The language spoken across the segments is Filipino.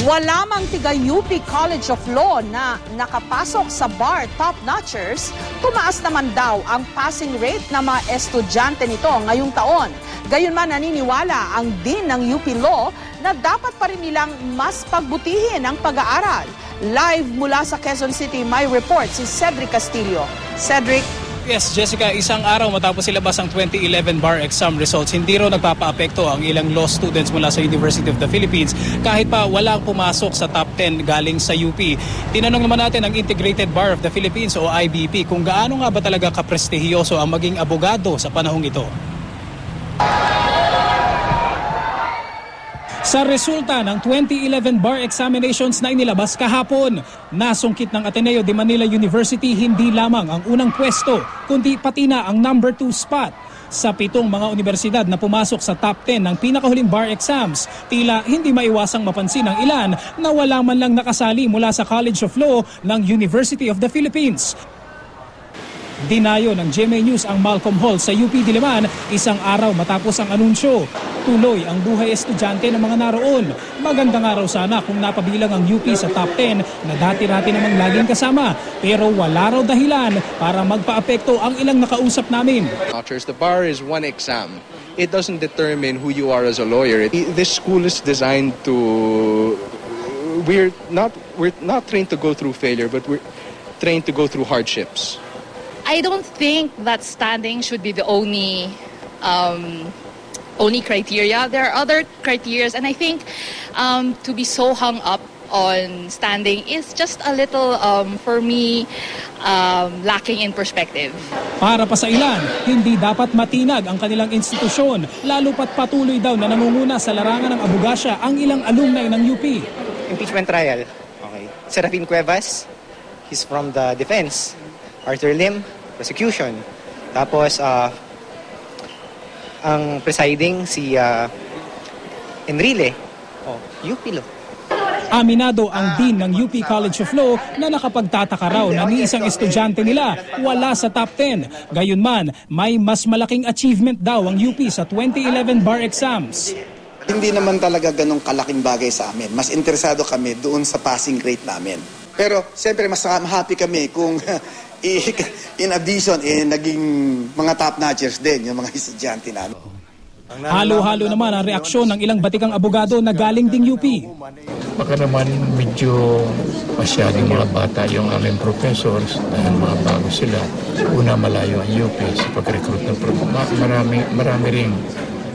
Wala mang tiga-UP College of Law na nakapasok sa bar top-notchers, tumaas naman daw ang passing rate ng mga estudyante nito ngayong taon. Gayunman naniniwala ang Dean ng UP Law na dapat pa rin nilang mas pagbutihin ang pag-aaral. Live mula sa Quezon City, may report si Cedric Castillo. Cedric? Yes, Jessica, isang araw matapos ilabas ang 2011 bar exam results, hindi raw nagpapaapekto ang ilang law students mula sa University of the Philippines kahit pa walang pumasok sa top 10 galing sa UP. Tinanong naman natin ang Integrated Bar of the Philippines o IBP kung gaano nga ba talaga kaprestihiyoso ang maging abogado sa panahong ito. Sa resulta ng 2011 bar examinations na inilabas kahapon, nasungkit ng Ateneo de Manila University hindi lamang ang unang pwesto, kundi pati na ang number 2 spot. Sa 7 mga universidad na pumasok sa top 10 ng pinakahuling bar exams, tila hindi maiwasang mapansin ng ilan na wala man lang nakasali mula sa College of Law ng University of the Philippines. Dinayo ng GMA News ang Malcolm Hall sa UP Diliman isang araw matapos ang anunsyo. Tuloy ang buhay estudyante ng mga naroon. Magandang araw sana kung napabilang ang UP sa top 10 na dati-rati namang laging kasama. Pero wala raw dahilan para magpaapekto ang ilang nakausap namin. The bar is one exam. It doesn't determine who you are as a lawyer. This school is designed to... We're not trained to go through failure, but we're trained to go through hardships. I don't think that standing should be the only criteria. There are other criteria, and I think to be so hung up on standing is just a little, for me, lacking in perspective. Para pa sa ilan, hindi dapat matinag ang kanilang institusyon, lalo pat patuloy daw na nangunguna sa larangan ng abogasya ang ilang alumni ng UP. Impeachment trial. Okay. Serafin Cuevas, he's from the defense. Arthur Lim, prosecution. Tapos, ang presiding si Enrile, UP Law. Aminado ang Dean ng UP College of Law na nakapagtataka raw na ni isang estudyante nila wala sa top 10. Gayunman, may mas malaking achievement daw ang UP sa 2011 bar exams. Hindi naman talaga ganong kalaking bagay sa amin. Mas interesado kami doon sa passing rate namin. Pero siyempre mas happy kami kung in addition, naging mga top-notchers din yung mga estudyante namin. Halo-halo naman ang reaksyon ng ilang batikang abogado na galing ding UP. Baka naman medyo masyadong mga bata yung aming professors dahil mga bago sila. Una malayo ang UP sa pag-recruit ng marami rin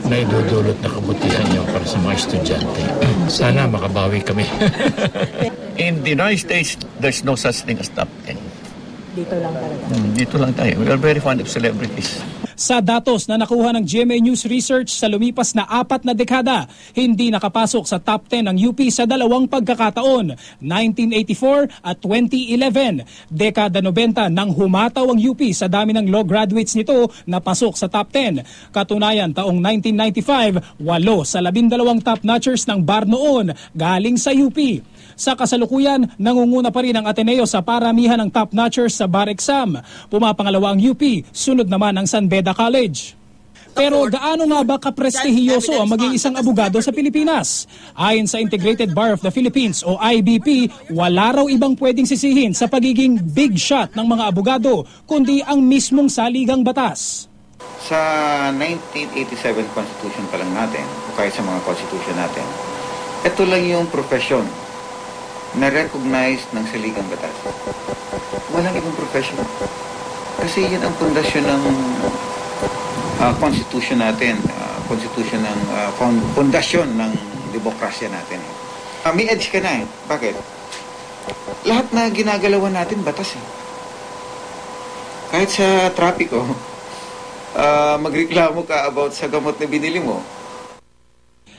na idudulot na kabutihan nyo para sa mga estudyante. Sana makabawi kami. In the United States, there's no such thing as top 10. Dito lang talaga. Dito lang tayo. We are very fond of celebrities. Sa datos na nakuha ng GMA News Research sa lumipas na 4 na dekada, hindi nakapasok sa top 10 ng UP sa dalawang pagkakataon, 1984 at 2011. Dekada 90 nang humataw ang UP sa dami ng law graduates nito na pasok sa top 10. Katunayan, taong 1995, 8 sa 12 top-notchers ng bar noon galing sa UP. Sa kasalukuyan, nangunguna pa rin ang Ateneo sa paramihan ng top-notchers sa bar exam. Pumapangalawa ang UP, sunod naman ang San Beda College. Pero gaano nga ba kaprestihiyoso ang maging isang abogado sa Pilipinas? Ayon sa Integrated Bar of the Philippines o IBP, wala raw ibang pwedeng sisihin sa pagiging big shot ng mga abogado, kundi ang mismong saligang batas. Sa 1987 Constitution pa lang natin, o kahit sa mga Constitution natin, ito lang yung profession na-recognize ng saligang batas. Walang ibang profession. Kasi yun ang pundasyon ng Constitution natin, pundasyon ng demokrasya natin. May edge ka na eh. Bakit? Lahat na ginagalawan natin, batas eh. Kahit sa trapiko, magreklamo ka about sa gamot na binili mo.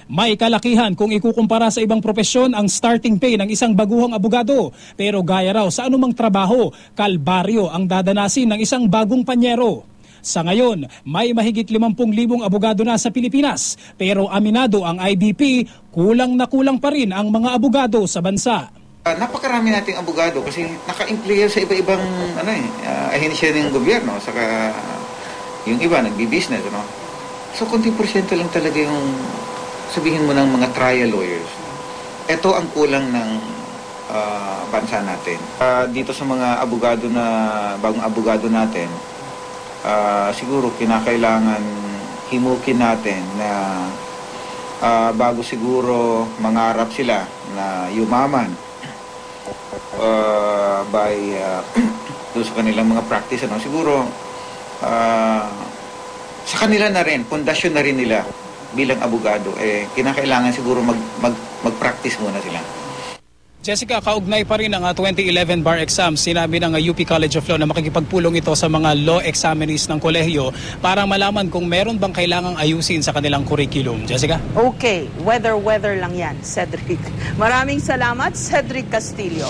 May kalakihan kung ikukumpara sa ibang propesyon ang starting pay ng isang baguhang abogado. Pero gaya raw sa anumang trabaho, kalbaryo ang dadanasin ng isang bagong panyero. Sa ngayon, may mahigit 50,000 abogado na sa Pilipinas. Pero aminado ang IBP, kulang na kulang pa rin ang mga abogado sa bansa. Napakarami nating abogado kasi naka-employer sa iba-ibang ahensya ng gobyerno. Saka yung iba, nagbi-business. So, konting porsyento lang talaga yung sabihin mo ng mga trial lawyers. ito ang kulang ng bansa natin. Dito sa mga abogado na, bagong abogado natin, siguro kinakailangan himukin natin na bago siguro mangarap sila na yumaman by doon sa kanilang mga practice, siguro sa kanila na rin, pundasyon na rin nila bilang abogado, kinakailangan siguro mag-practice muna sila. Jessica, kaugnay pa rin ang 2011 bar exam. Sinabi ng UP College of Law na makikipagpulong ito sa mga law examinees ng kolehiyo para malaman kung meron bang kailangang ayusin sa kanilang curriculum. Jessica? Okay, weather lang yan, Cedric. Maraming salamat, Cedric Castillo.